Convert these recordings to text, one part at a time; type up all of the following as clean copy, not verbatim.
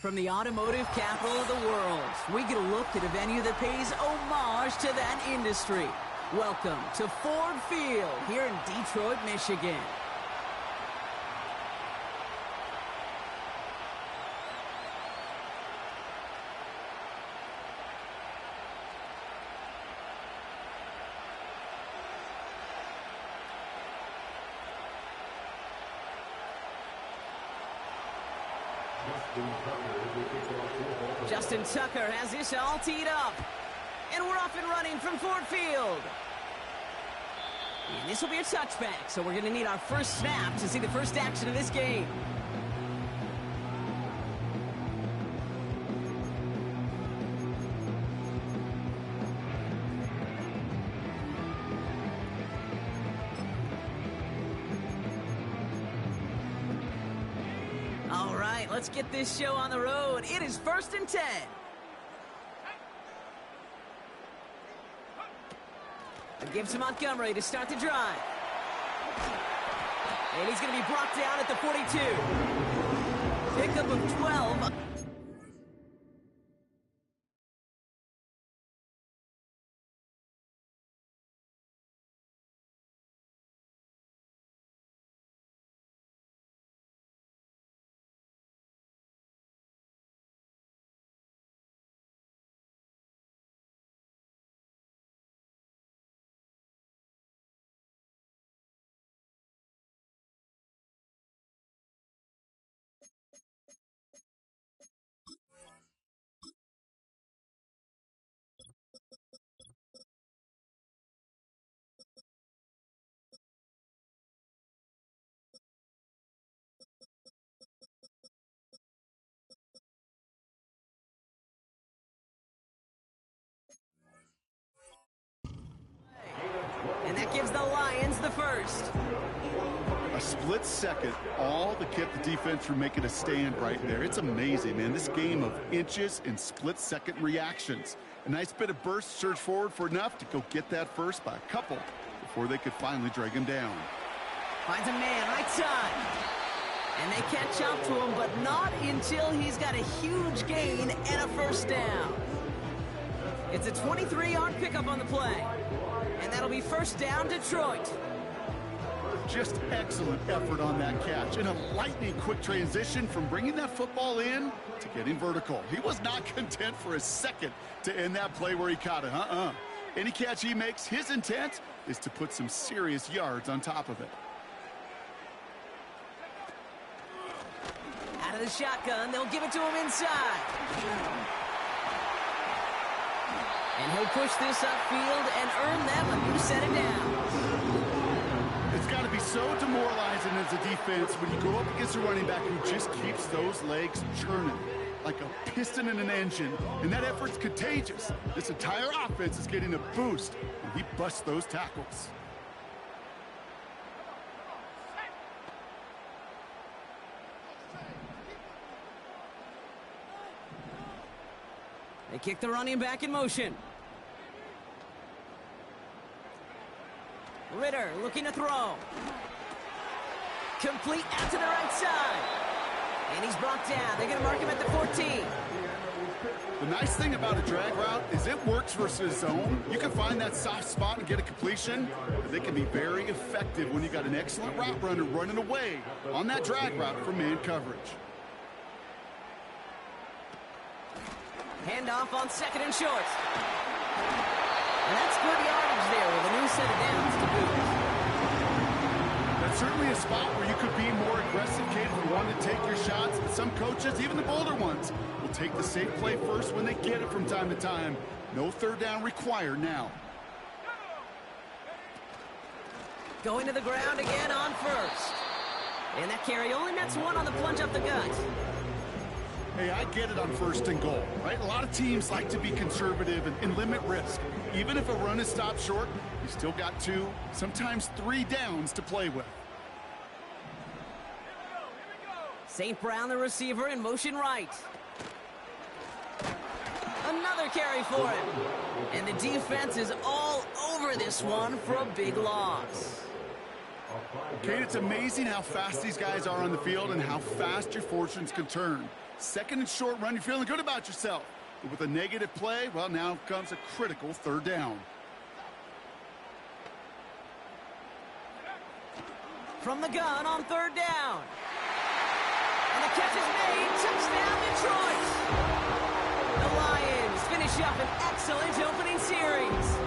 From the automotive capital of the world, we get a look at a venue that pays homage to that industry. Welcome to Ford Field here in Detroit, Michigan. Justin Tucker has this all teed up. And we're off and running from Ford Field. And this will be a touchback, so we're going to need our first snap to see the first action of this game. All right, let's get this show on the road. It is 1st and 10. It gives to Montgomery to start the drive. And he's going to be brought down at the 42. Pickup of 12. And that gives the Lions the first. A split second, all that kept the defense from making a stand right there. It's amazing, man. This game of inches and split-second reactions. A nice bit of burst, surge forward for enough to go get that first by a couple before they could finally drag him down. Finds a man, right side. And they catch up to him, but not until he's got a huge gain and a first down. It's a 23-yard pickup on the play. And that'll be first down, Detroit. Just excellent effort on that catch. And a lightning quick transition from bringing that football in to getting vertical. He was not content for a second to end that play where he caught it. Any catch he makes, his intent is to put some serious yards on top of it. Out of the shotgun, they'll give it to him inside. And he'll push this upfield and earn them a new set of downs. It's got to be so demoralizing as a defense when you go up against a running back who just keeps those legs churning like a piston in an engine. And that effort's contagious. This entire offense is getting a boost, and he busts those tackles. They kick the running back in motion. Ritter looking to throw. Complete out to the right side. And he's brought down. They're going to mark him at the 14. The nice thing about a drag route is it works versus zone. You can find that soft spot and get a completion, but they can be very effective when you got an excellent route runner running away on that drag route from man coverage. Handoff on 2nd and short. And that's good yardage there with a new set of downs to boot. That's certainly a spot where you could be more aggressive, kid, if you want to take your shots. But some coaches, even the bolder ones, will take the safe play first when they get it from time to time. No third down required now. Going to the ground again on first. And that carry only nets one on the plunge up the gut. Hey, I get it on 1st and goal, right? A lot of teams like to be conservative and limit risk. Even if a run is stopped short, you still got 2, sometimes 3 downs to play with. St. Brown, the receiver, in motion right. Another carry for him. And the defense is all over this one for a big loss. Kate, it's amazing how fast these guys are on the field and how fast your fortunes can turn. Second and short run, you're feeling good about yourself. But with a negative play, well, now comes a critical third down. From the gun on third down. And the catch is made. Touchdown, Detroit. The Lions finish up an excellent opening series.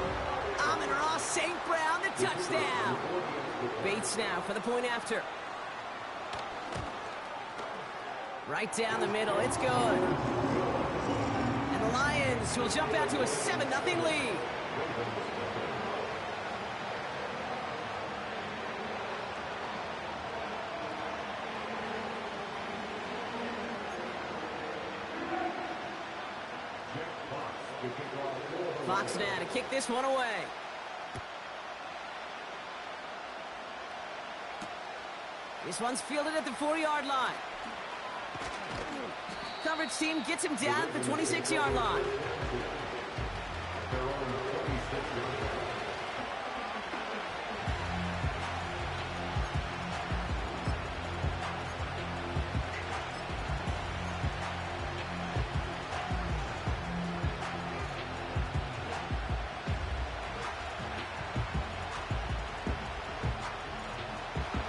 Amon-Ra St. Brown, the touchdown. Bates now for the point after. Right down the middle, it's good. And the Lions will jump out to a 7-0 lead. Fox now to kick this one away. This one's fielded at the 4-yard line. Coverage team gets him down at the 26-yard line.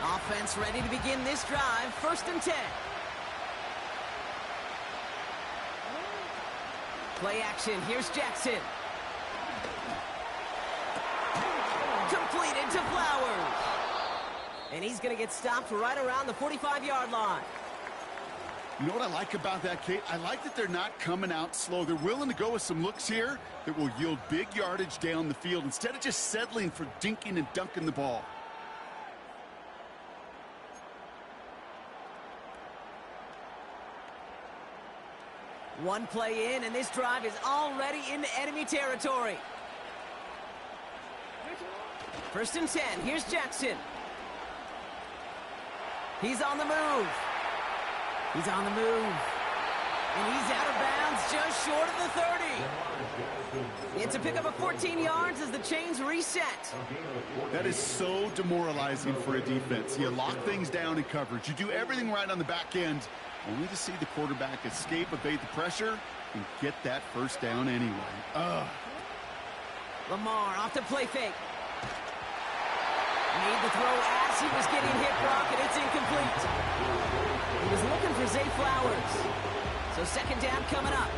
Offense ready to begin this drive. 1st and 10. Play action. Here's Jackson. Completed to Flowers. And he's going to get stopped right around the 45-yard line. You know what I like about that, Kate? I like that they're not coming out slow. They're willing to go with some looks here that will yield big yardage down the field instead of just settling for dinking and dunking the ball. One play in, and this drive is already into enemy territory. 1st and 10. Here's Jackson. He's on the move. He's on the move. And he's out of bounds just short of the 30. It's a pickup of 14 yards as the chains reset. That is so demoralizing for a defense. You lock things down in coverage. You do everything right on the back end, only to see the quarterback escape, evade the pressure, and get that first down anyway. Lamar off the play fake. Made the throw as he was getting hit, Brock, and it's incomplete. He was looking for Zay Flowers. So 2nd down coming up.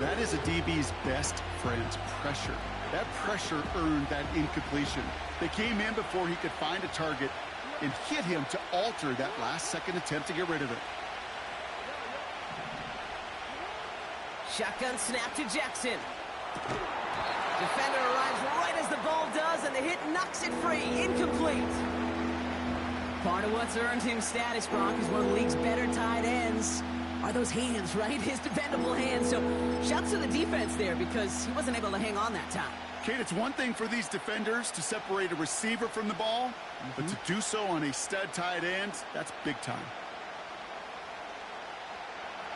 That is a DB's best friend, pressure. That pressure earned that incompletion. They came in before he could find a target and hit him to alter that last-second attempt to get rid of it. Shotgun snap to Jackson. Defender arrives right as the ball does, and the hit knocks it free. Incomplete. Part of what's earned him status, Brock, is one of the league's better tight ends. Are those hands, right? His dependable hands. So shouts to the defense there because he wasn't able to hang on that time. Kate, it's one thing for these defenders to separate a receiver from the ball, but to do so on a stud tight end, that's big time.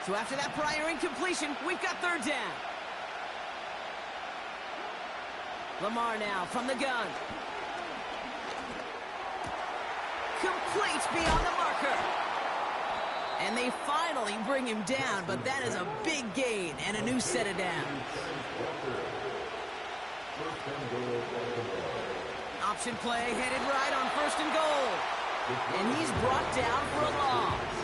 So after that prior incompletion, we've got 3rd down. Lamar now from the gun. Complete beyond the marker. And they finally bring him down, but that is a big gain and a new set of downs. Option play headed right on 1st and goal. And he's brought down for a loss.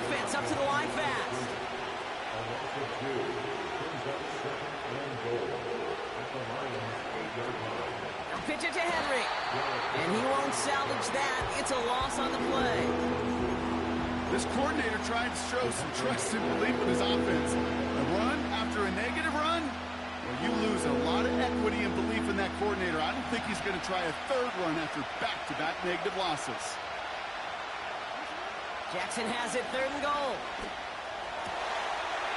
Offense up to the line fast. They'll pitch it to Henry. And he won't salvage that. It's a loss on the play. This coordinator tried to show some trust and belief in his offense. A run after a negative run? Well, you lose a lot of equity and belief in that coordinator. I don't think he's going to try a 3rd run after back-to-back negative losses. Jackson has it, 3rd and goal.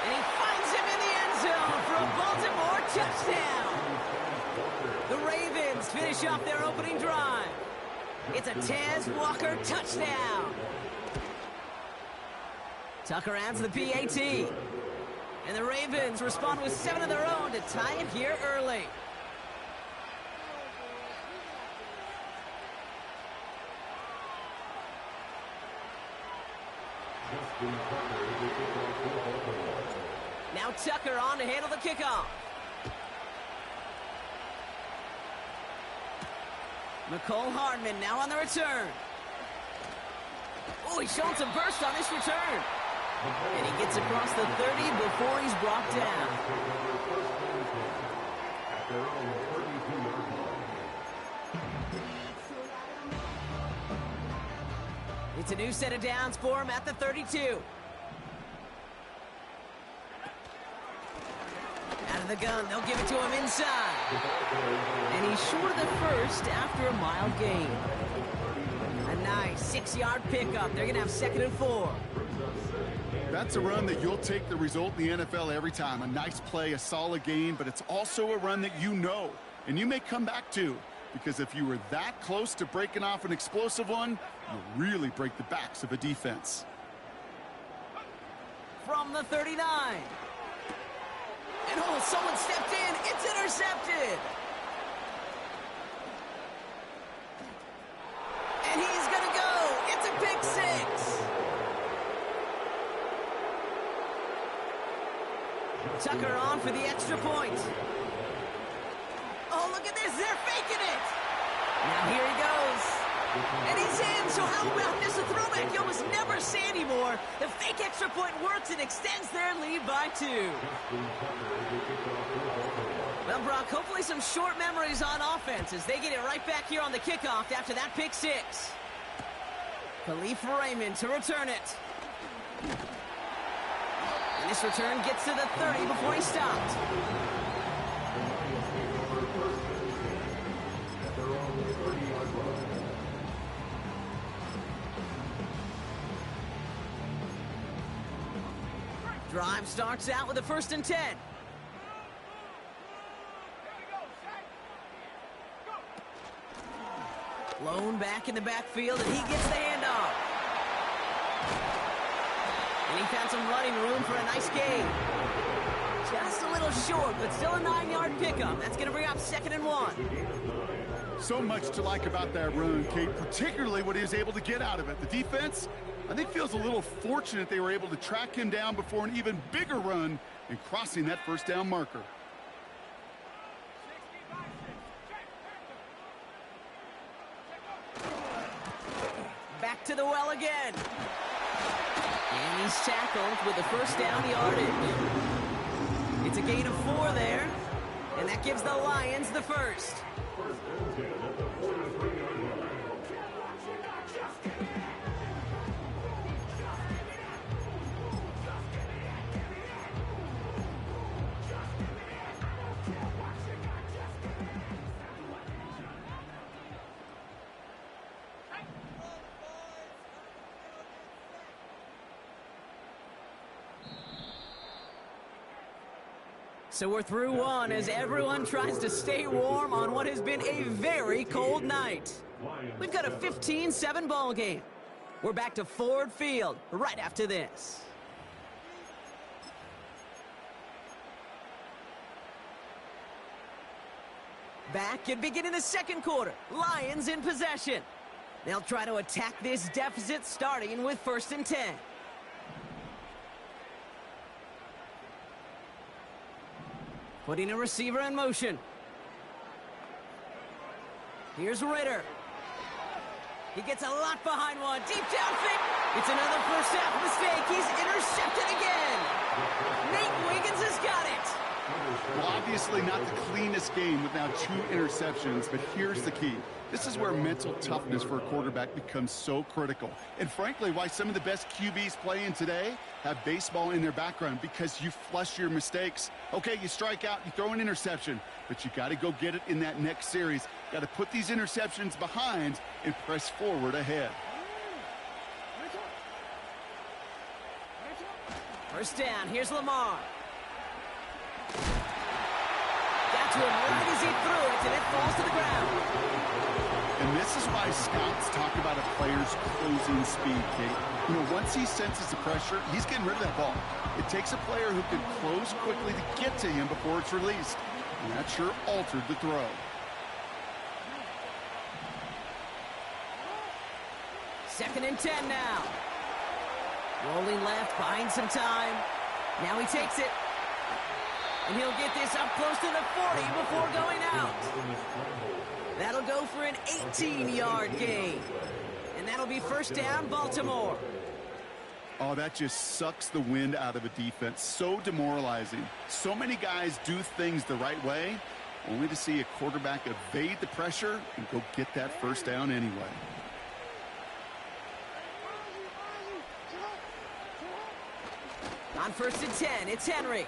And he finds him in the end zone for a Baltimore touchdown. The Ravens finish off their opening drive. It's a Tez Walker touchdown. Tucker adds the PAT. And the Ravens respond with 7 of their own to tie it here early. Now Tucker on to handle the kickoff. Nicole Hardman now on the return. Oh, he's showing some burst on this return. And he gets across the 30 before he's brought down. It's a new set of downs for him at the 32. Out of the gun, they'll give it to him inside. And he's short of the first after a mild gain. A nice 6-yard pickup. They're going to have 2nd and 4. That's a run that you'll take the result in the NFL every time. A nice play, a solid gain, but it's also a run that you know, and you may come back to, because if you were that close to breaking off an explosive one, you'll really break the backs of a defense. From the 39. And oh, someone stepped in. It's intercepted. And he's going to go. It's a pick 6. Tucker on for the extra point. Oh, look at this. They're faking it. Now here he goes. And he's in. So how about this? A throwback you almost never see anymore. The fake extra point works and extends their lead by 2. Well, Brock, hopefully some short memories on offense as they get it right back here on the kickoff after that pick 6. Khalif Raymond to return it. And this return gets to the 30 before he stopped. Drive starts out with a 1st and 10. Lone back in the backfield, and he gets the handoff. And he found some running room for a nice gain. Just a little short, but still a 9-yard pickup. That's going to bring up 2nd and 1. So much to like about that run, Kate, particularly what he was able to get out of it. The defense, I think, feels a little fortunate they were able to track him down before an even bigger run and crossing that 1st down marker. Back to the well again. And he's tackled with the 1st down yardage. It's a gain of 4 there, and that gives the Lions the 1st. So we're through one as everyone tries to stay warm on what has been a very cold night. We've got a 15-7 ball game. We're back to Ford Field right after this. Back and beginning the 2nd quarter. Lions in possession. They'll try to attack this deficit starting with 1st and 10. Putting a receiver in motion. Here's Ritter. He gets a lot behind one. Deep downfield. It's another 1st half mistake. He's intercepted again. Nate Wiggins has got it. Well, obviously not the cleanest game with now 2 interceptions, but here's the key. This is where mental toughness for a quarterback becomes so critical. And frankly, why some of the best QBs playing today have baseball in their background, because you flush your mistakes. Okay, you strike out, you throw an interception, but you got to go get it in that next series. Got to put these interceptions behind and press forward ahead. 1st down, here's Lamar. Got to him right as he threw it, and it falls to the ground. And this is why scouts talk about a player's closing speed, Kate. You know, once he senses the pressure, he's getting rid of that ball. It takes a player who can close quickly to get to him before it's released. And that sure altered the throw. Second and 10 now. Rolling left, buying some time. Now he takes it. And he'll get this up close to the 40 before going out. That'll go for an 18-yard gain. And that'll be first down, Baltimore. Oh, that just sucks the wind out of a defense. So demoralizing. So many guys do things the right way, only to see a quarterback evade the pressure and go get that first down anyway. On first and 10, it's Henry.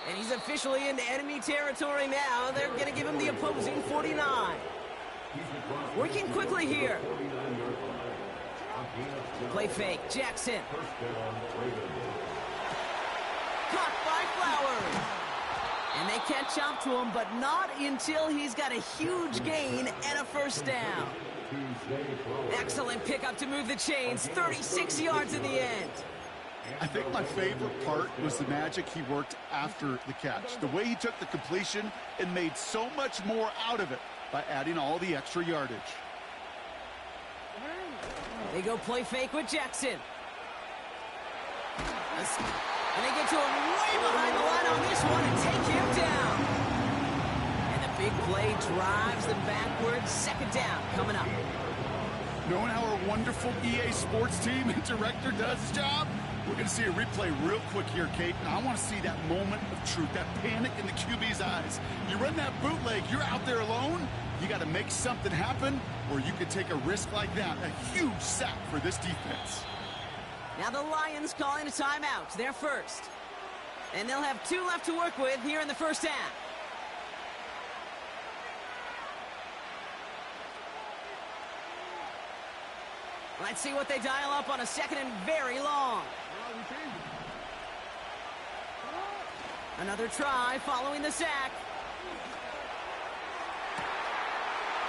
And he's officially into enemy territory now. They're going to give him the opposing 49. Working quickly here. Play fake, Jackson. Caught by Flowers. And they catch up to him, but not until he's got a huge gain and a first down. Excellent pickup to move the chains. 36 yards in the end. I think my favorite part was the magic he worked after the catch. The way he took the completion and made so much more out of it by adding all the extra yardage. They go play fake with Jackson. And they get to him way behind the line on this one and take him down. And the big play drives them backwards. Second down coming up. Knowing how our wonderful EA Sports team and director does his job, we're going to see a replay real quick here, Kate. And I want to see that moment of truth, that panic in the QB's eyes. You run that bootleg, you're out there alone. You got to make something happen, or you could take a risk like that. A huge sack for this defense. Now the Lions calling a timeout. They're first. And they'll have 2 left to work with here in the first half. Let's see what they dial up on a second and very long. Another try following the sack.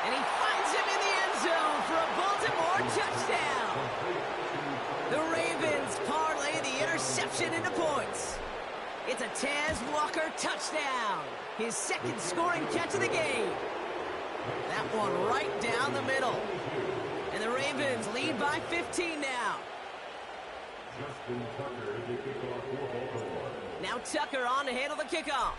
And he finds him in the end zone for a Baltimore touchdown. The Ravens parlay the interception into points. It's a Taz Walker touchdown. His second scoring catch of the game. That one right down the middle. And the Ravens lead by 15 now. Now Tucker on to handle the kickoff.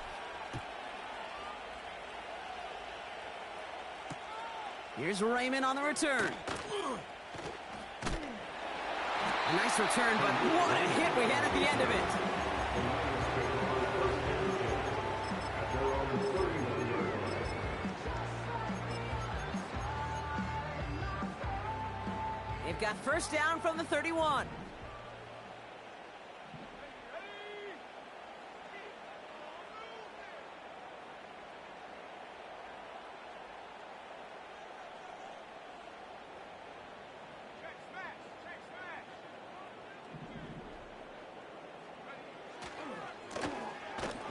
Here's Raymond on the return. A nice return, but what a hit we had at the end of it. They've got first down from the 31.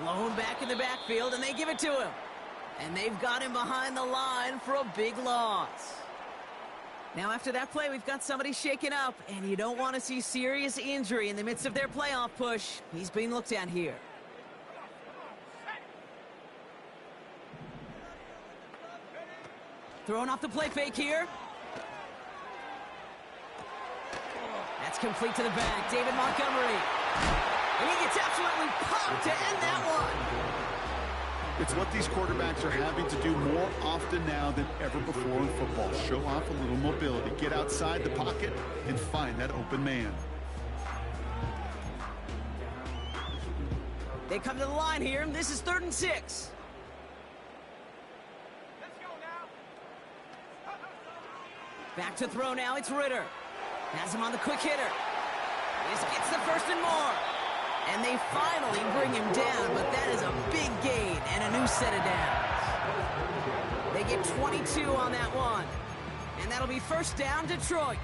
Lone back in the backfield, and they give it to him. And they've got him behind the line for a big loss. Now, after that play, we've got somebody shaken up, and you don't want to see serious injury in the midst of their playoff push. He's being looked at here. Throwing off the play fake here. That's complete to the back. David Montgomery. And he gets absolutely popped to end that one. It's what these quarterbacks are having to do more often now than ever before in football. Show off a little mobility. Get outside the pocket and find that open man. They come to the line here. This is 3rd and 6. Let's go now. Back to throw now. It's Ritter. Has him on the quick hitter. This gets the first and more. And they finally bring him down, but that is a big gain and a new set of downs. They get 22 on that one. And that'll be first down, Detroit.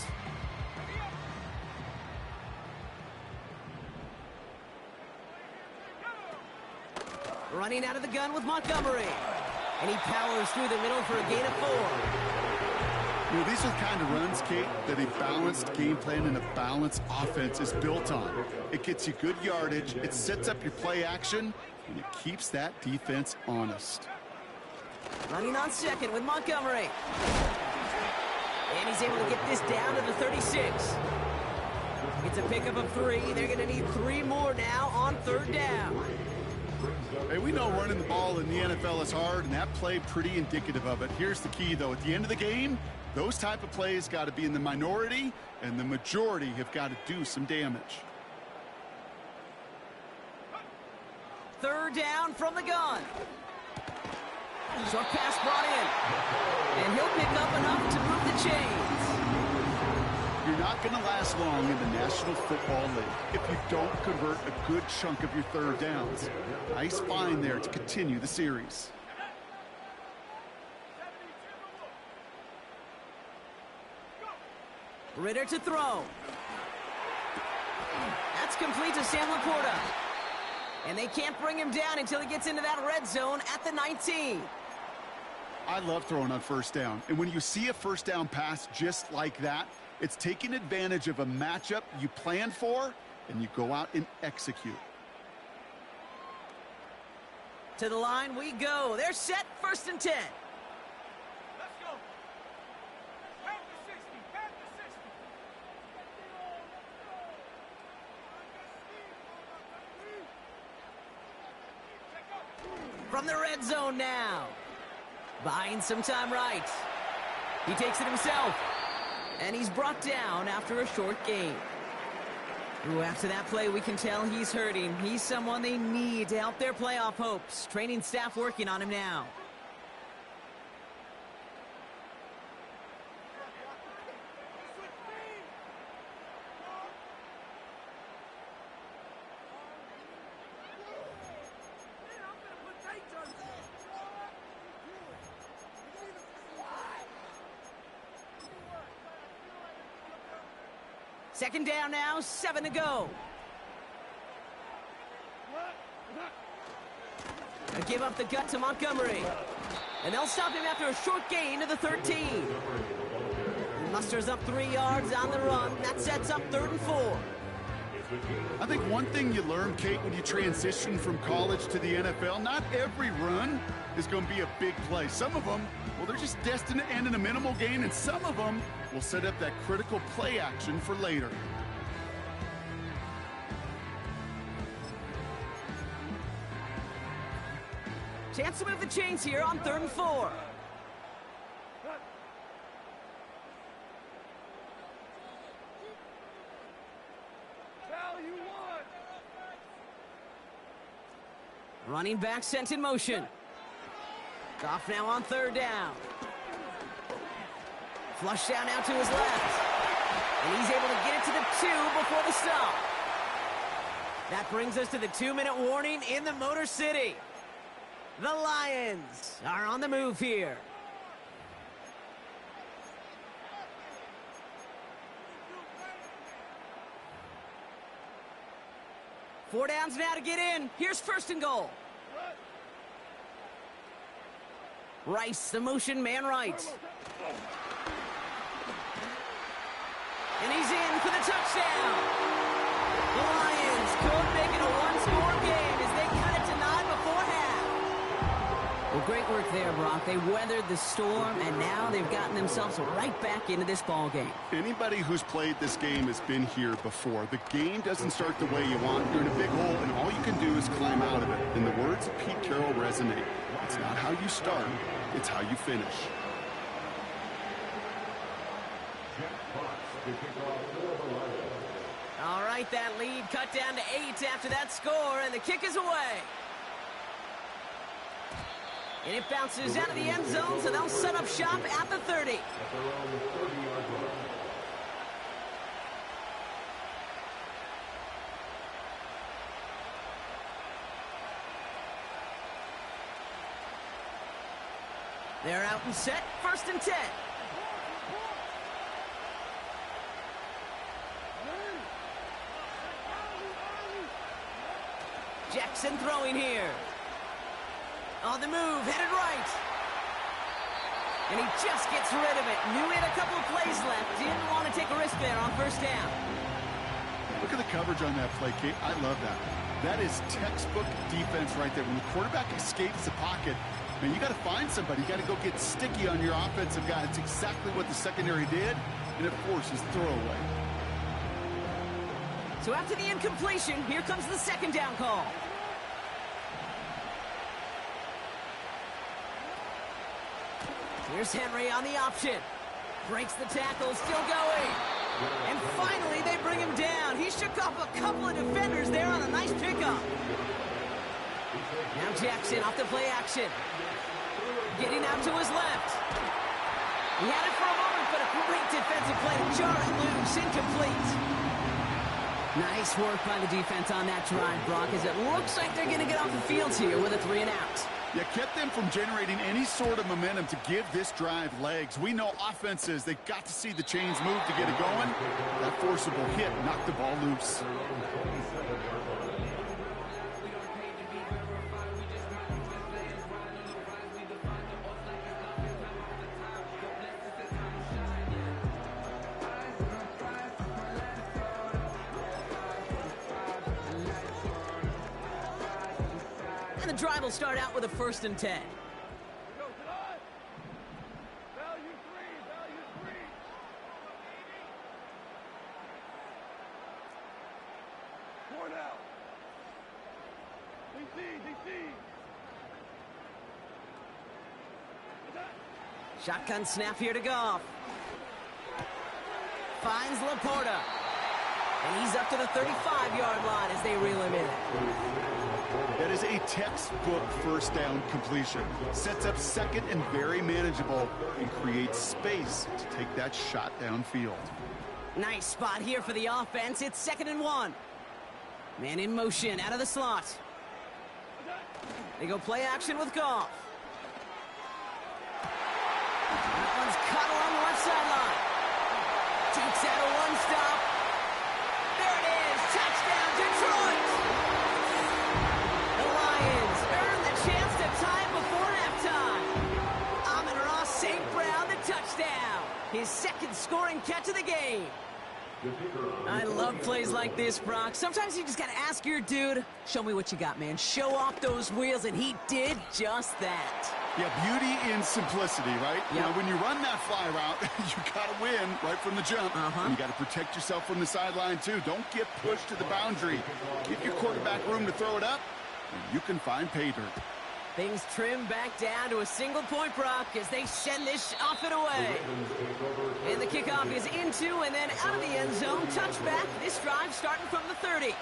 Running out of the gun with Montgomery. And he powers through the middle for a gain of 4. You know, these are the kind of runs, Kate, that a balanced game plan and a balanced offense is built on. It gets you good yardage, it sets up your play action, and it keeps that defense honest. Running on second with Montgomery. And he's able to get this down to the 36. It's a pickup of 3. They're going to need 3 more now on 3rd down. Hey, we know running the ball in the NFL is hard, and that play pretty indicative of it. Here's the key, though. At the end of the game, those type of plays got to be in the minority, and the majority have got to do some damage. 3rd down from the gun. Short pass brought in. And he'll pick up enough to move the chains. You're not going to last long in the National Football League if you don't convert a good chunk of your 3rd downs. Nice find there to continue the series. Ritter to throw. That's complete to Sam Laporta. And they can't bring him down until he gets into that red zone at the 19. I love throwing on 1st down. And when you see a 1st down pass just like that, it's taking advantage of a matchup you plan for, and you go out and execute. To the line we go. They're set, 1st and 10. Let's go. Back to 60. Back to 60. From the red zone now. Buying some time right. He takes it himself. And he's brought down after a short gain. Ooh, after that play, we can tell he's hurting. He's someone they need to help their playoff hopes. Training staff working on him now. Second down now, 7 to go. A give up the gut to Montgomery. And they'll stop him after a short gain to the 13. Musters up 3 yards on the run. That sets up 3rd and 4. I think one thing you learn, Kate, when you transition from college to the NFL, not every run is going to be a big play. Some of them, well, they're just destined to end in a minimal gain, and some of them will set up that critical play action for later. Chance to move the chains here on 3rd and 4. Running back sent in motion. Goff now on 3rd down. Flush down now to his left. And he's able to get it to the 2 before the stop. That brings us to the 2-minute warning in the Motor City. The Lions are on the move here. Four downs now to get in. Here's 1st and goal. Rice, the motion man right. And he's in for the touchdown. The Lions could make it a one-score game as they cut it to 9 before half. Well, great work there, Brock. They weathered the storm, and now they've gotten themselves right back into this ball game. Anybody who's played this game has been here before. The game doesn't start the way you want. You're in a big hole, and all you can do is climb out of it. And the words of Pete Carroll resonate. It's not how you start, it's how you finish. All right, that lead cut down to 8 after that score, and the kick is away. And it bounces out of the end zone, so they'll set up shop at the 30. They're out and set, 1st and 10. Jackson throwing here. On the move, headed right. And he just gets rid of it. Knew he had a couple of plays left. Didn't want to take a risk there on 1st down. Look at the coverage on that play, Kate. I love that. That is textbook defense right there. When the quarterback escapes the pocket, man, you got to find somebody. You got to go get sticky on your offensive guy. It's exactly what the secondary did, and it forces throwaway. So after the incompletion, here comes the second down call. Here's Henry on the option. Breaks the tackle, still going. And finally, they bring him down. He shook off a couple of defenders there on a nice pickup. Now Jackson off the play action. Getting out to his left. He had it for a moment, but a great defensive play to jar it loose, incomplete. Nice work by the defense on that drive, Brock, as it looks like they're going to get off the field here with a 3 and out. You kept them from generating any sort of momentum to give this drive legs. We know offenses, they've got to see the chains move to get it going. That forcible hit knocked the ball loose. And the drive will start out with a 1st and 10. Go, get on. Value three. Four now. DC. Shotgun snap here to Goff. Finds Laporta. And he's up to the 35-yard line as they reel him in. That is a textbook 1st down completion. Sets up 2nd and very manageable and creates space to take that shot downfield. Nice spot here for the offense. It's 2nd and 1. Man in motion out of the slot. They go play action with Goff. That one's caught along the left sideline. Takes out a one-stop. There it is. Touchdown, Detroit. The Lions earn the chance to tie it before halftime. Amon-Ra St. Brown, the touchdown. His 2nd scoring catch of the game. I love plays like this, Brock. Sometimes you just got to ask your dude, show me what you got, man. Show off those wheels, and he did just that. Yeah, beauty in simplicity, right? Yep. You know, when you run that fly route, you got to win right from the jump. And you got to protect yourself from the sideline, too. Don't get pushed to the boundary. Give your quarterback room to throw it up, and you can find pay dirt. Things trim back down to a single point, Brock, as they send this off and away. And the kickoff is into and then out of the end zone. Touchback. This drive starting from the 30.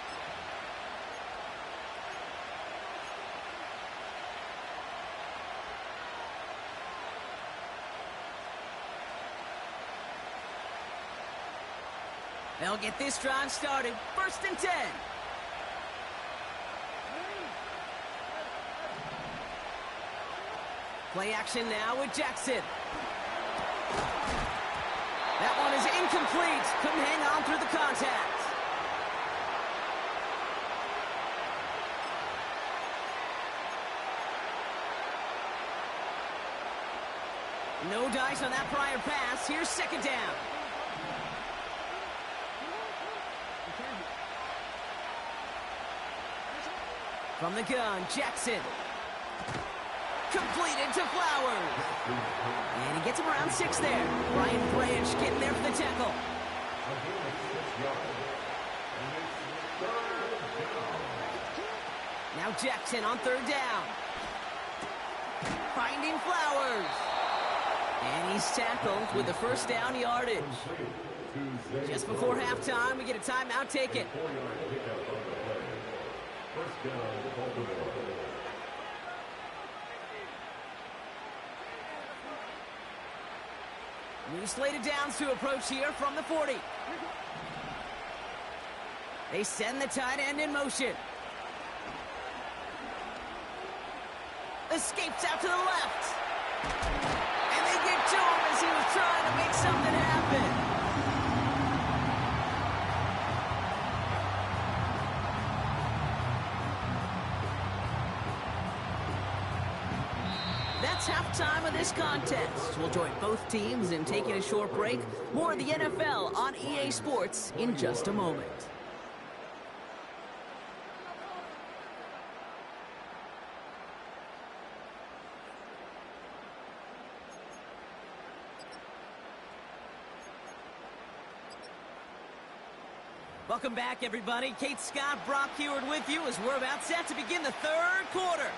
They'll get this drive started. 1st and 10. Play action now with Jackson. That one is incomplete. Couldn't hang on through the contact. No dice on that prior pass. Here's 2nd down. From the gun, Jackson. Completed to Flowers. And he gets him around 6 there. Brian Branch getting there for the tackle. Now Jackson on 3rd down. Finding Flowers. And he's tackled with the 1st down yardage. Just before halftime, we get a timeout taken. New slated downs to approach here from the 40. They send the tight end in motion. Escapes out to the left. And they get to him as he was trying to make something happen. That's halftime of this contest. We'll join both teams in taking a short break. More of the NFL on EA Sports in just a moment. Welcome back, everybody. Kate Scott, Brock Heward with you as we're about set to begin the third quarter.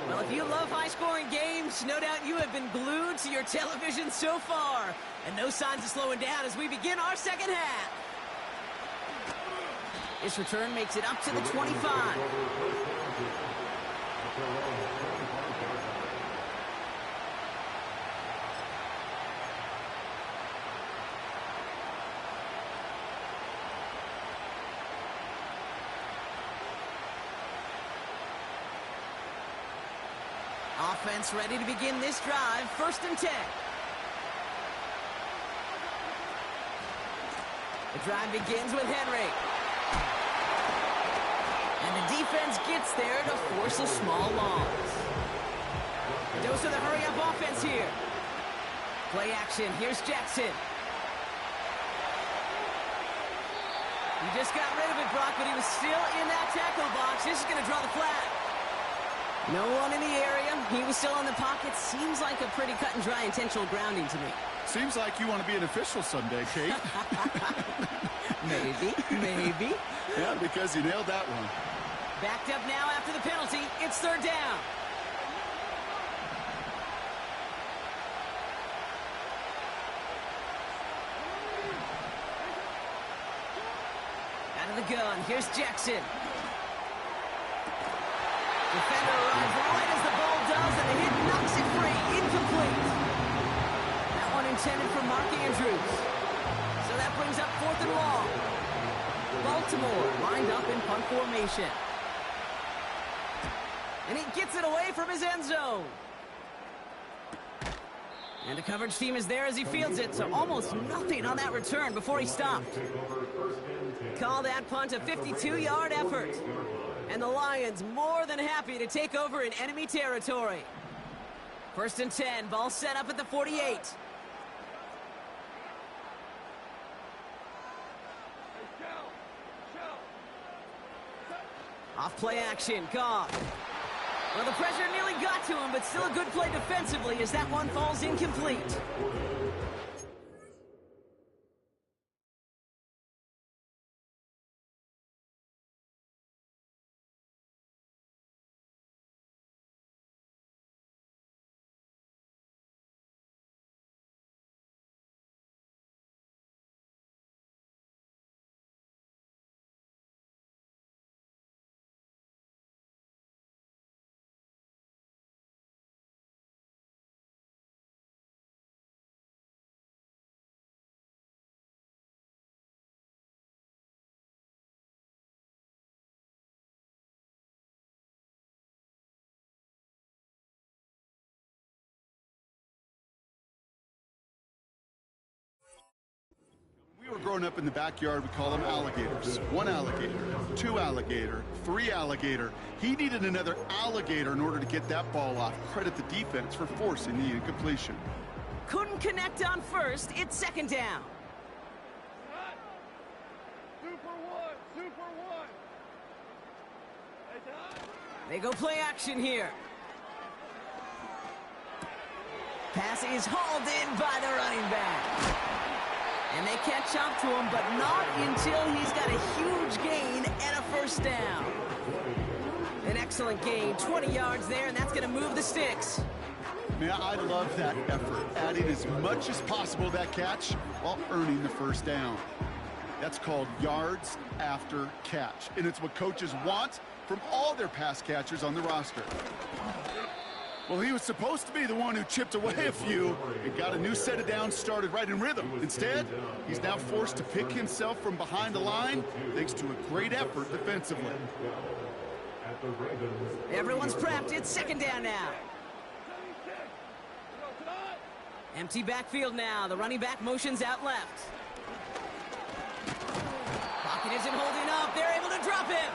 Well, if you love high-scoring games, no doubt you have been glued to your television so far. And no signs of slowing down as we begin our second half. This return makes it up to the 25. Offense ready to begin this drive. 1st and 10. The drive begins with Henry. And the defense gets there to force a small loss. A dose of the hurry-up offense here. Play action. Here's Jackson. He just got rid of it, Brock, but he was still in that tackle box. This is going to draw the flag. No one in the area. He was still in the pocket. Seems like a pretty cut and dry intentional grounding to me. Seems like you want to be an official someday, Kate. Maybe. Yeah, because you nailed that one. Backed up now after the penalty. It's 3rd down. Out of the gun. Here's Jackson. Defender arrives right as the ball does, and the hit knocks it free. Incomplete. That one intended for Mark Andrews. So that brings up 4th and long. Baltimore lined up in punt formation. And he gets it away from his end zone. And the coverage team is there as he fields it, so almost nothing on that return before he stopped. Call that punt a 52-yard effort. And the Lions more than happy to take over in enemy territory. 1st and 10, ball set up at the 48. Off play action, Goff. Well, the pressure nearly got to him, but still a good play defensively as that one falls incomplete. We were growing up in the backyard, we call them alligators. 1 alligator, 2 alligator, 3 alligator. He needed another alligator in order to get that ball off. Credit the defense for forcing the incompletion. Couldn't connect on 1st. It's 2nd down. Super one. They go play action here. Pass is hauled in by the running back. And they catch up to him, but not until he's got a huge gain and a 1st down. An excellent gain, 20 yards there, and that's going to move the sticks. Man, I love that effort, adding as much as possible to that catch while earning the 1st down. That's called yards after catch, and it's what coaches want from all their pass catchers on the roster. Well, he was supposed to be the one who chipped away a few and got a new set of downs started right in rhythm. Instead, he's now forced to pick himself from behind the line thanks to a great effort defensively. Everyone's prepped. It's 2nd down now. Empty backfield now. The running back motions out left. Pocket isn't holding up. They're able to drop him.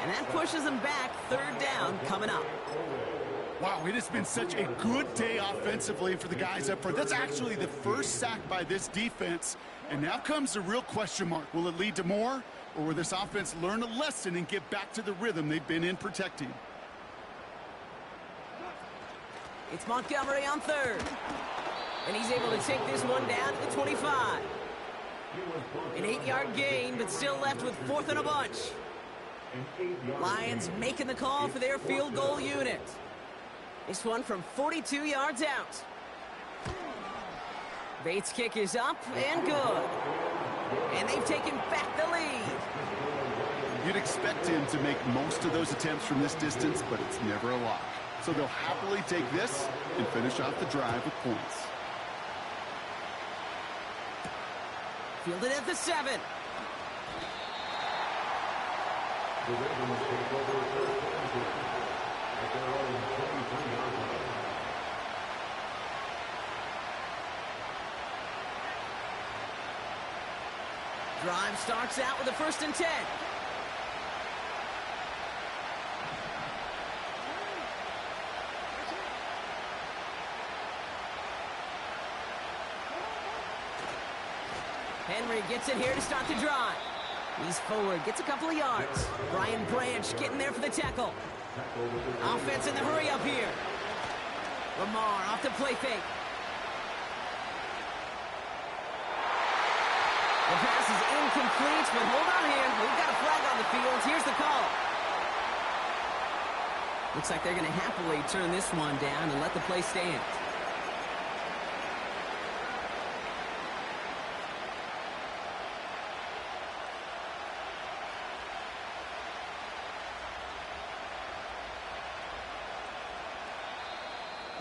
And that pushes them back. 3rd down coming up. Wow, it has been such a good day offensively for the guys up front. That's actually the 1st sack by this defense. And now comes the real question mark. Will it lead to more? Or will this offense learn a lesson and get back to the rhythm they've been in protecting? It's Montgomery on 3rd. And he's able to take this one down to the 25. An 8-yard gain, but still left with 4th and a bunch. Lions making the call for their field goal unit. This one from 42 yards out. Bates' kick is up and good. And they've taken back the lead. You'd expect him to make most of those attempts from this distance, but it's never a lock. So they'll happily take this and finish off the drive with points. Fielded at the 7. The Ravens take over first and 10 at their own 23-yard line. Drive starts out with a 1st and 10. Henry gets it here to start the drive. He's forward, gets a couple of yards. Brian Branch getting there for the tackle. Offense in the hurry up here. Lamar off the play fake. The pass is incomplete, but hold on here. We've got a flag on the field. Here's the call. Looks like they're going to happily turn this one down and let the play stand.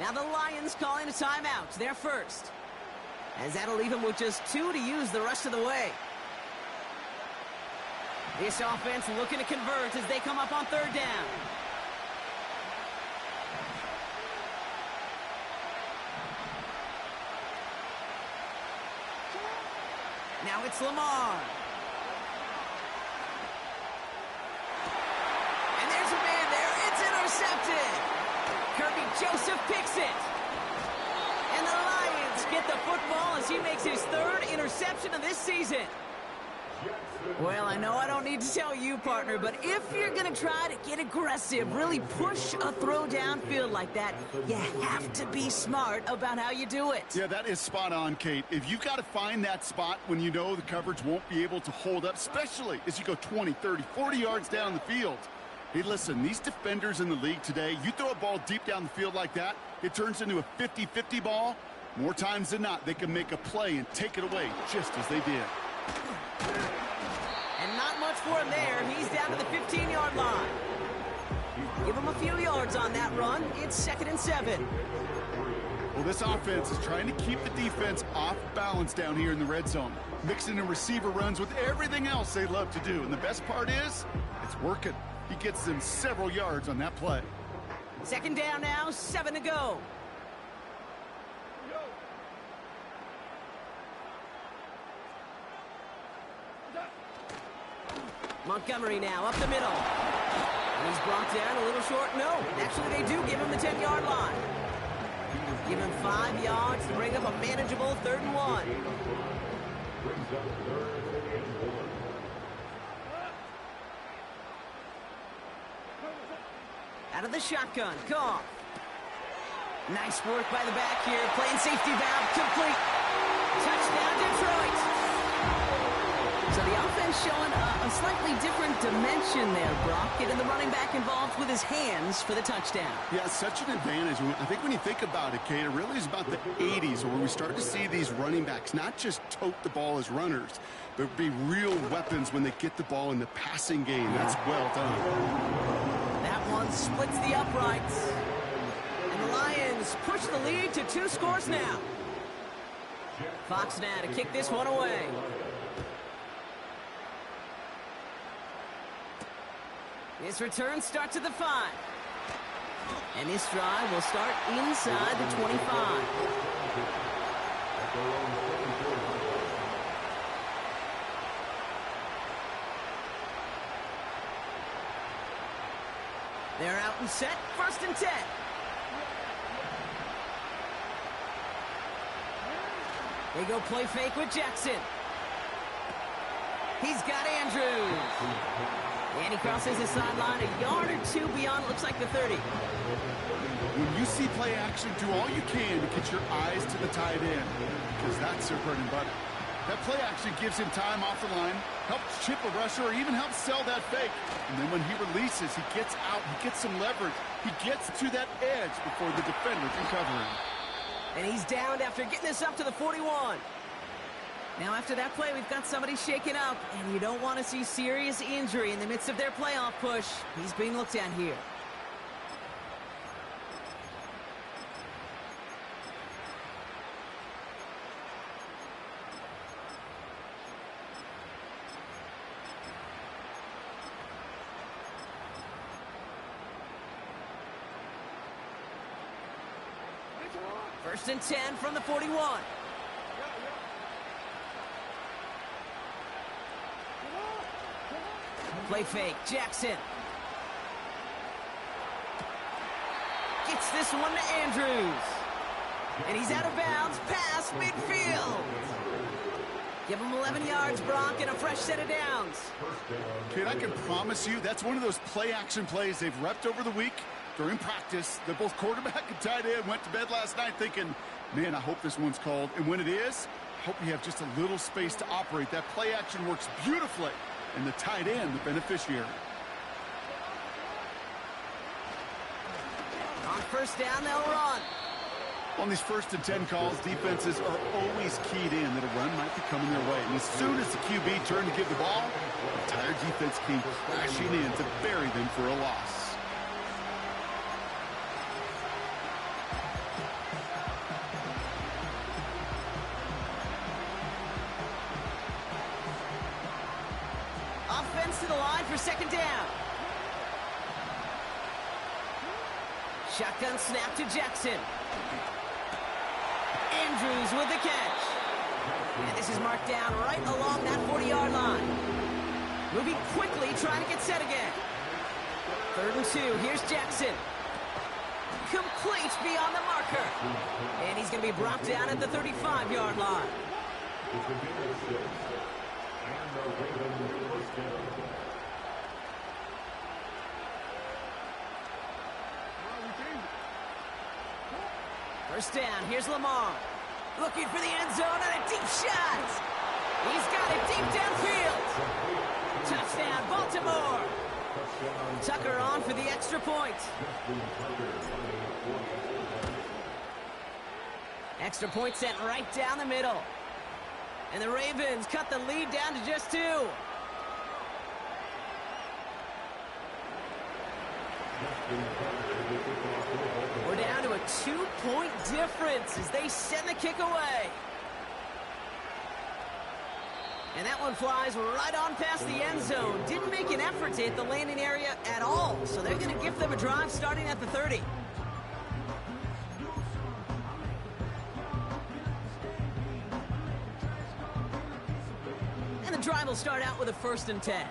Now the Lions calling a timeout. They're first. As that'll leave him with just 2 to use the rest of the way. This offense looking to convert as they come up on 3rd down. Now it's Lamar. And there's a man there. It's intercepted. Kirby Joseph picks it. And the Lions get the football as he makes his 3rd interception of this season. Well, I know I don't need to tell you, partner, but if you're going to try to get aggressive, really push a throw downfield like that, you have to be smart about how you do it. Yeah, that is spot on, Kate. If you've got to find that spot when you know the coverage won't be able to hold up, especially as you go 20, 30, 40 yards down the field. Hey, listen, these defenders in the league today, you throw a ball deep down the field like that, it turns into a 50-50 ball. More times than not, they can make a play and take it away just as they did. And not much for him there. He's down to the 15-yard line. Give him a few yards on that run. It's 2nd and 7. Well, this offense is trying to keep the defense off balance down here in the red zone, mixing in receiver runs with everything else they love to do. And the best part is, it's working. He gets them several yards on that play. 2nd down now, 7 to go. Montgomery now up the middle. And he's brought down a little short. No, actually they do give him the 10-yard line. Give him 5 yards to bring up a manageable 3rd and 1. Out of the shotgun, Goff. Nice work by the back here, playing safety valve, complete. Touchdown, Detroit. So the offense showing a slightly different dimension there, Brock. Getting the running back involved with his hands for the touchdown. Yeah, such an advantage. I think when you think about it, Kate, it really is about the 80s where we start to see these running backs not just tote the ball as runners, but be real weapons when they get the ball in the passing game. That's well done. That one splits the uprights. And the Lions push the lead to 2 scores now. Fox now to kick this one away. This return starts at the 5. And this drive will start inside the 25. They're out and set, 1st and 10. They go play fake with Jackson. He's got Andrews. And he crosses the sideline a yard or 2 beyond, looks like the 30. When you see play action, do all you can to get your eyes to the tight end, because that's their bread and butter. That play actually gives him time off the line, helps chip a rusher, or even helps sell that fake. And then when he releases, he gets out, he gets some leverage. He gets to that edge before the defender can cover him. And he's downed after getting this up to the 41. Now after that play, we've got somebody shaken up, and you don't want to see serious injury in the midst of their playoff push. He's being looked at here. First and 10 from the 41. Play fake, Jackson. Gets this one to Andrews. And he's out of bounds past midfield. Give him 11 yards, Brock, and a fresh set of downs. Kid, I can promise you that's one of those play-action plays they've repped over the week. During practice, the both quarterback and tight end went to bed last night thinking, man, I hope this one's called. And when it is, I hope you have just a little space to operate. That play action works beautifully, and the tight end, the beneficiary. On first down, they'll run. On these first and 10 calls, defenses are always keyed in that a run might be coming their way. And as soon as the QB turned to give the ball, the entire defense came crashing in to bury them for a loss. Offense to the line for second down. Shotgun snap to Jackson. Andrews with the catch. And this is marked down right along that 40-yard line. Moving quickly, trying to get set again. 3rd and 2, here's Jackson. Complete beyond the marker. And he's going to be brought down at the 35-yard line. First down, here's Lamar. Looking for the end zone and a deep shot. He's got it deep downfield. Touchdown, Baltimore. Tucker on for the extra point. Extra point sent right down the middle. And the Ravens cut the lead down to just 2. We're down to a 2-point difference as they send the kick away. And that one flies right on past the end zone. Didn't make an effort to hit the landing area at all. So they're going to give them a drive starting at the 30. And the drive will start out with a 1st and 10.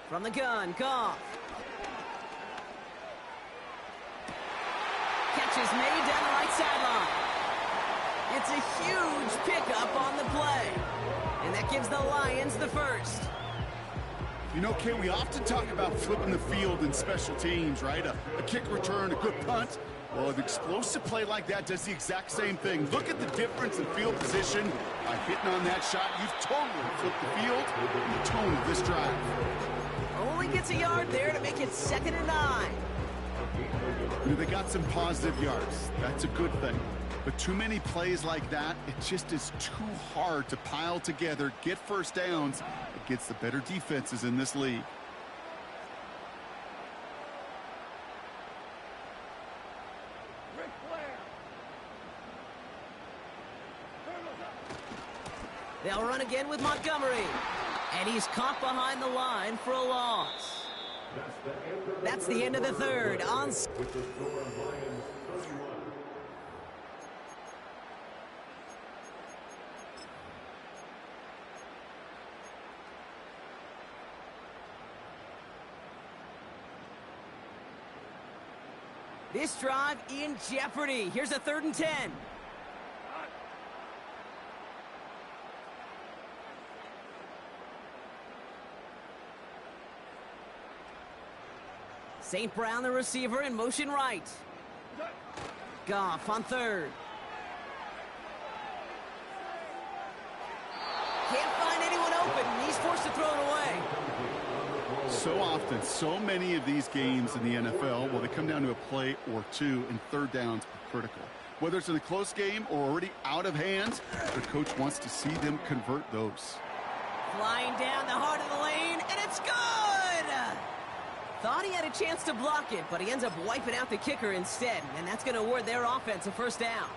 From the gun, Goff. Catch is made down the right sideline. It's a huge pickup on the play. And that gives the Lions the first. You know, Kay, we often talk about flipping the field in special teams, right? A kick return, a good punt. Well, an explosive play like that does the exact same thing. Look at the difference in field position. By hitting on that shot, you've totally flipped the field and the tone of this drive. Only gets a yard there to make it 2nd and 9. You know, they got some positive yards. That's a good thing. But too many plays like that, it just is too hard to pile together, get first downs against the better defenses in this league. They'll run again with Montgomery. And he's caught behind the line for a loss. That's the end of the 3rd. With the score of Lions 31. This drive in jeopardy. Here's a 3rd and 10. St. Brown, the receiver, in motion right. Goff on third. Can't find anyone open, and he's forced to throw it away. So often, so many of these games in the NFL, well, they come down to a play or two, and third downs are critical. Whether it's in a close game or already out of hand, the coach wants to see them convert those. Flying down the heart of the lane, and it's good! Thought he had a chance to block it, but he ends up wiping out the kicker instead, and that's going to award their offense a first down.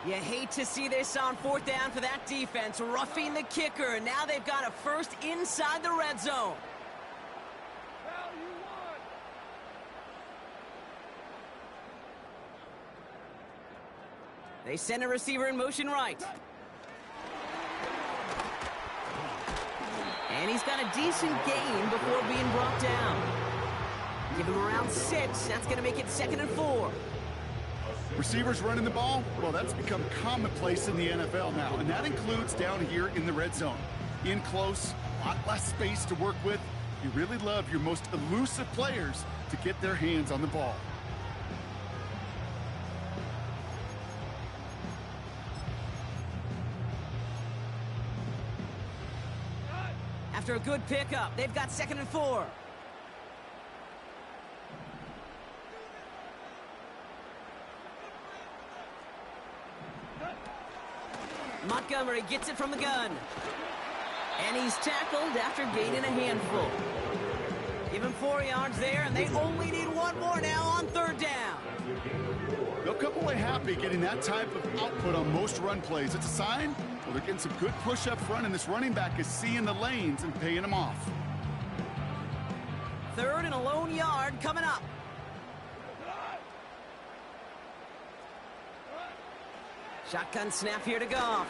You hate to see this on fourth down for that defense, roughing the kicker, and now they've got a first inside the red zone. They send a receiver in motion right. And he's got a decent gain before being brought down. Give him around 6. That's going to make it 2nd and 4. Receivers running the ball, well, that's become commonplace in the NFL now, and that includes down here in the red zone. In close, a lot less space to work with. You really love your most elusive players to get their hands on the ball. After a good pickup, they've got 2nd and 4. Montgomery gets it from the gun. And he's tackled after gaining a handful. Give him 4 yards there, and they only need 1 more now on third down. They'll come away happy getting that type of output on most run plays. It's a sign, well, they're getting some good push up front, and this running back is seeing the lanes and paying them off. 3rd and a lone yard coming up. Shotgun snap here to Goff.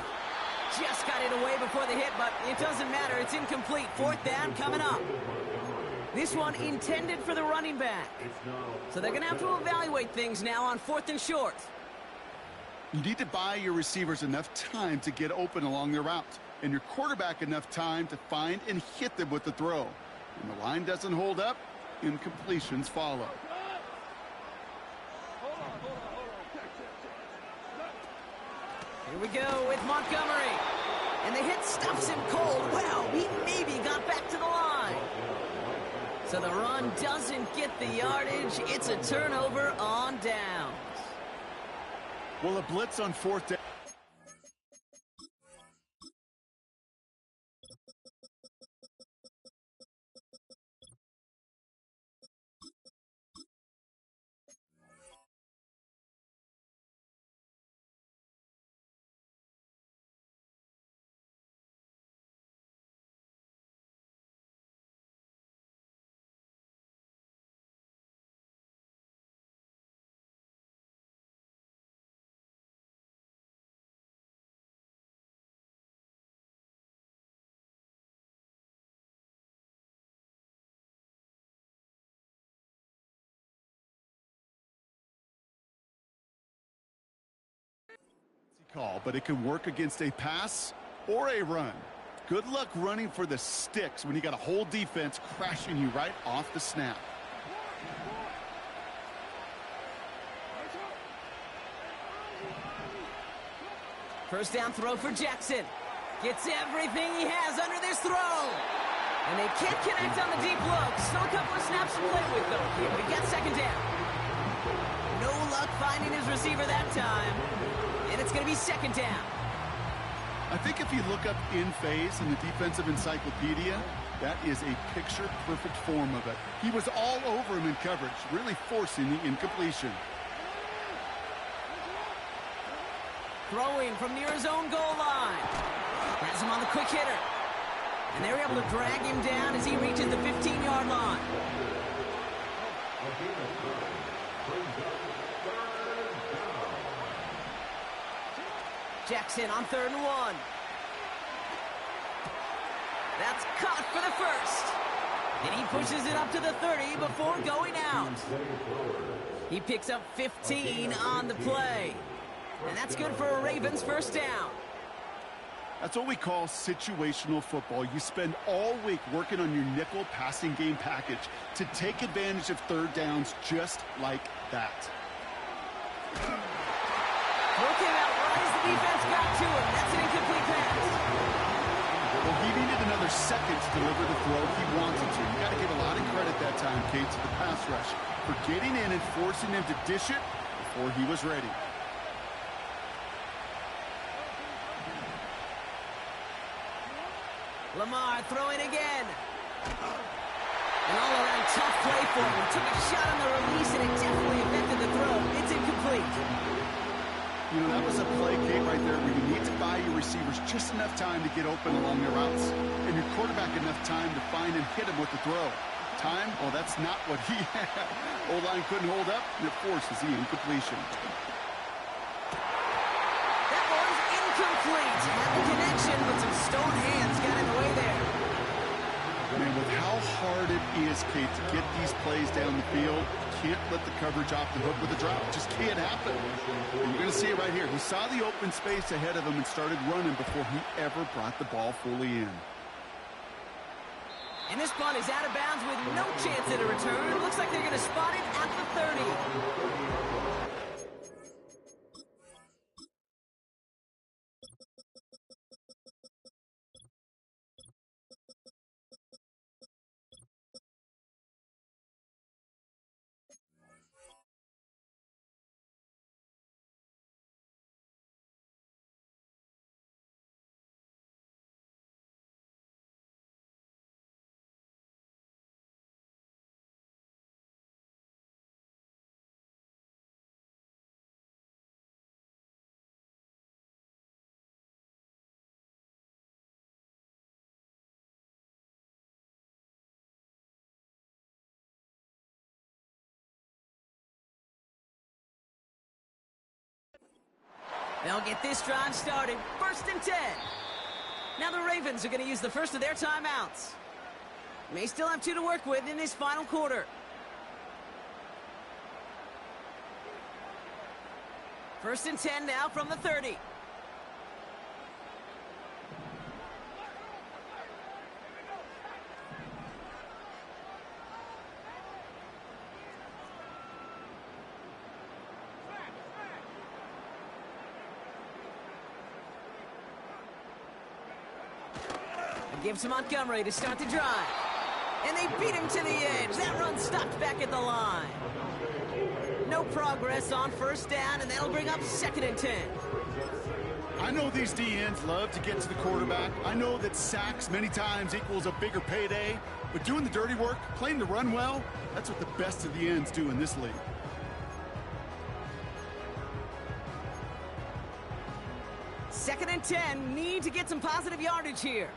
Just got it away before the hit, but it doesn't matter. It's incomplete. 4th down coming up. This one intended for the running back. So they're going to have to evaluate things now on 4th and short. You need to buy your receivers enough time to get open along their route, and your quarterback enough time to find and hit them with the throw. When the line doesn't hold up, incompletions follow. Here we go with Montgomery. And the hit stuffs him cold. Wow, he maybe got back to the line. So the run doesn't get the yardage. It's a turnover on downs. Well, a blitz on 4th down. Call, but it can work against a pass or a run. Good luck running for the sticks when you got a whole defense crashing you right off the snap. First down throw for Jackson. Gets everything he has under this throw. And they can't connect on the deep look. Still a couple of snaps to play with, though. Here we got 2nd down. No luck finding his receiver that time. And it's going to be 2nd down. I think if you look up in phase in the defensive encyclopedia, that is a picture-perfect form of it. He was all over him in coverage, really forcing the incompletion. Throwing from near his own goal line. Has him on the quick hitter. And they're able to drag him down as he reaches the 15-yard line. Jackson on 3rd and 1. That's caught for the first. And he pushes it up to the 30 before going out. He picks up 15 on the play. And that's good for a Ravens first down. That's what we call situational football. You spend all week working on your nickel passing game package to take advantage of third downs just like that. Throw came out right as the defense got to him. That's an incomplete pass. Well, he needed another second to deliver the throw he wanted to. You got to give a lot of credit that time, Kate, to the pass rush for getting in and forcing him to dish it before he was ready. Lamar throwing again. An all-around tough play for him. Took a shot on the release, and it definitely affected the throw. It's incomplete. You know, that was a play, Kate, right there where you need to buy your receivers just enough time to get open along their routes, and your quarterback enough time to find and hit him with the throw. Time? Well, that's not what he had. O-line couldn't hold up, and it forces the incompletion. That one's incomplete. Had the connection, but some stone hands got in the way there. Man, with how hard it is, Kate, to get these plays down the field, can't let the coverage off the hook with a drop. It just can't happen. And you're going to see it right here. He saw the open space ahead of him and started running before he ever brought the ball fully in. And this punt is out of bounds with no chance at a return. Looks like they're going to spot it at the 30. They'll get this drive started. 1st and 10. Now the Ravens are going to use the first of their timeouts. May still have 2 to work with in this final quarter. 1st and 10 now from the 30. Gives to Montgomery to start the drive. And they beat him to the edge. That run stopped back at the line. No progress on 1st down, and that'll bring up 2nd and 10. I know these DNs love to get to the quarterback. I know that sacks many times equals a bigger payday. But doing the dirty work, playing the run well, that's what the best of the ends do in this league. Second and 10. Need to get some positive yardage here.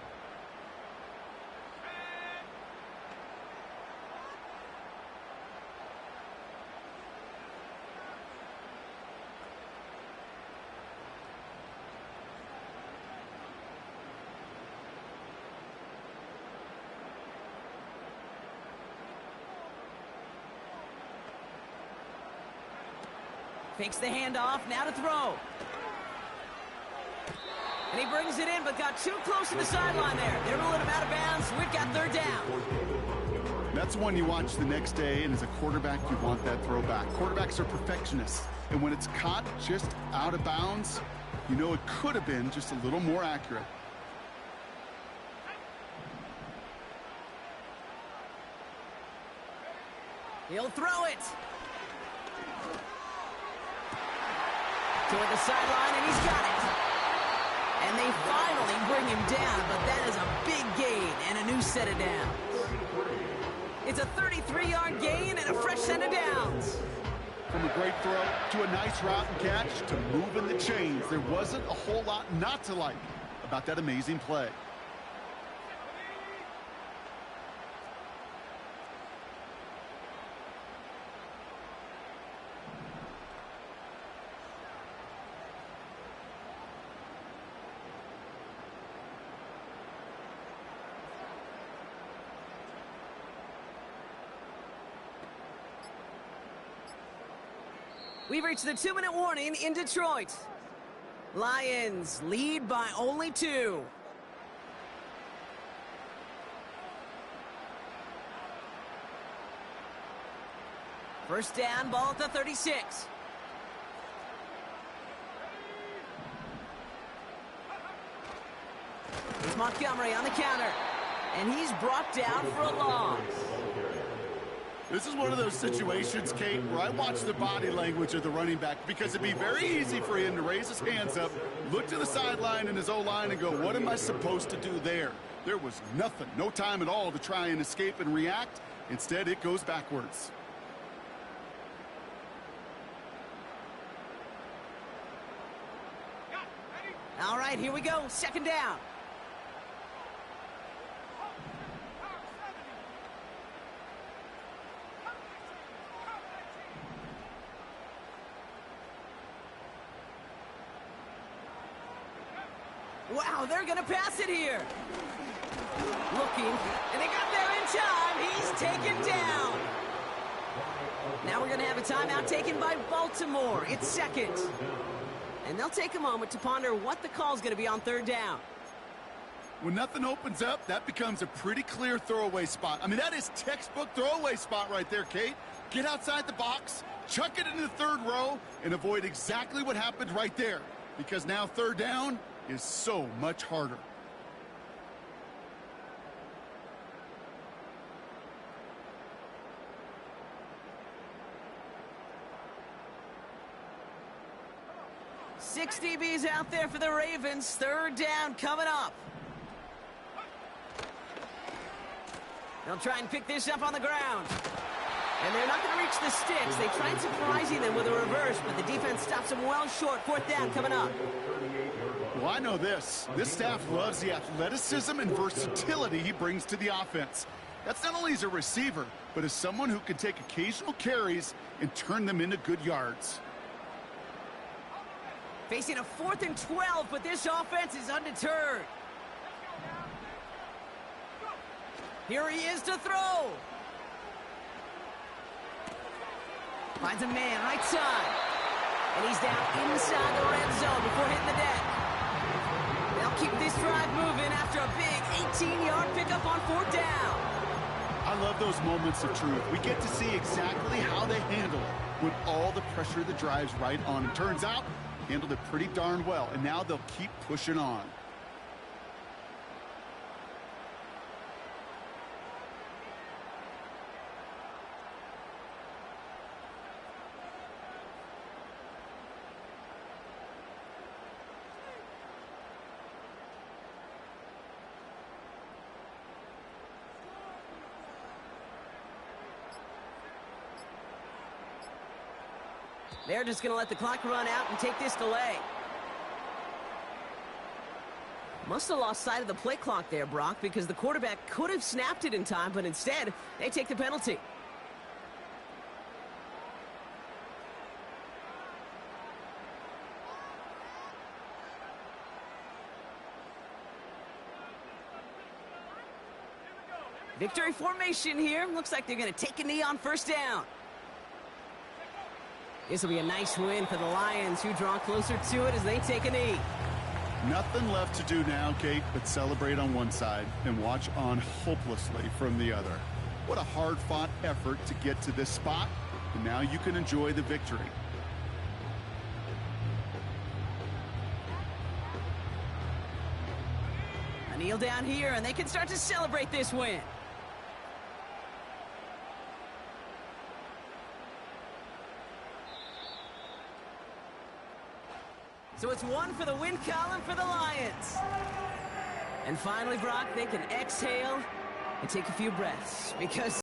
Fakes the handoff, now to throw. And he brings it in, but got too close to the sideline there. They're ruling him out of bounds. We've got 3rd down. That's one you watch the next day, and as a quarterback, you want that throw back. Quarterbacks are perfectionists, and when it's caught just out of bounds, you know it could have been just a little more accurate. He'll throw it. Toward the sideline, and he's got it. And they finally bring him down, but that is a big gain and a new set of downs. It's a 33-yard gain and a fresh set of downs. From a great throw to a nice route and catch to moving the chains, there wasn't a whole lot not to like about that amazing play. We've reached the 2-minute warning in Detroit. Lions lead by only 2. First down, ball at the 36. It's Montgomery on the counter, and he's brought down for a loss. This is one of those situations, Kate, where I watch the body language of the running back, because it'd be very easy for him to raise his hands up, look to the sideline in his O-line and go, what am I supposed to do there? There was nothing, no time at all to try and escape and react. Instead, it goes backwards. All right, here we go. Second down. Wow, they're going to pass it here. Looking, and they got there in time. He's taken down. Now we're going to have a timeout taken by Baltimore. It's second. And they'll take a moment to ponder what the call's going to be on third down. When nothing opens up, that becomes a pretty clear throwaway spot. I mean, that is textbook throwaway spot right there, Kate. Get outside the box, chuck it into the third row, and avoid exactly what happened right there. Because now third down is so much harder. Six DBs out there for the Ravens. Third down coming up. They'll try and pick this up on the ground. And they're not going to reach the sticks. They tried surprising them with a reverse, but the defense stops them well short. Fourth down coming up. Well, I know this. This staff loves the athleticism and versatility he brings to the offense. That's not only as a receiver, but as someone who can take occasional carries and turn them into good yards. Facing a 4th and 12, but this offense is undeterred. Here he is to throw. Finds a man right side. And he's down inside the red zone before hitting the deck. They'll keep this drive moving after a big 18-yard pickup on fourth down. I love those moments of truth. We get to see exactly how they handle it with all the pressure that drives right on. It turns out, handled it pretty darn well, and now they'll keep pushing on. They're just going to let the clock run out and take this delay. Must have lost sight of the play clock there, Brock, because the quarterback could have snapped it in time, but instead, they take the penalty. Victory formation here. Looks like they're going to take a knee on first down. This will be a nice win for the Lions, who draw closer to it as they take a knee. Nothing left to do now, Kate, but celebrate on one side and watch on hopelessly from the other. What a hard-fought effort to get to this spot, and now you can enjoy the victory. A kneel down here, and they can start to celebrate this win. So it's one for the win column for the Lions. And finally, Brock, they can exhale and take a few breaths because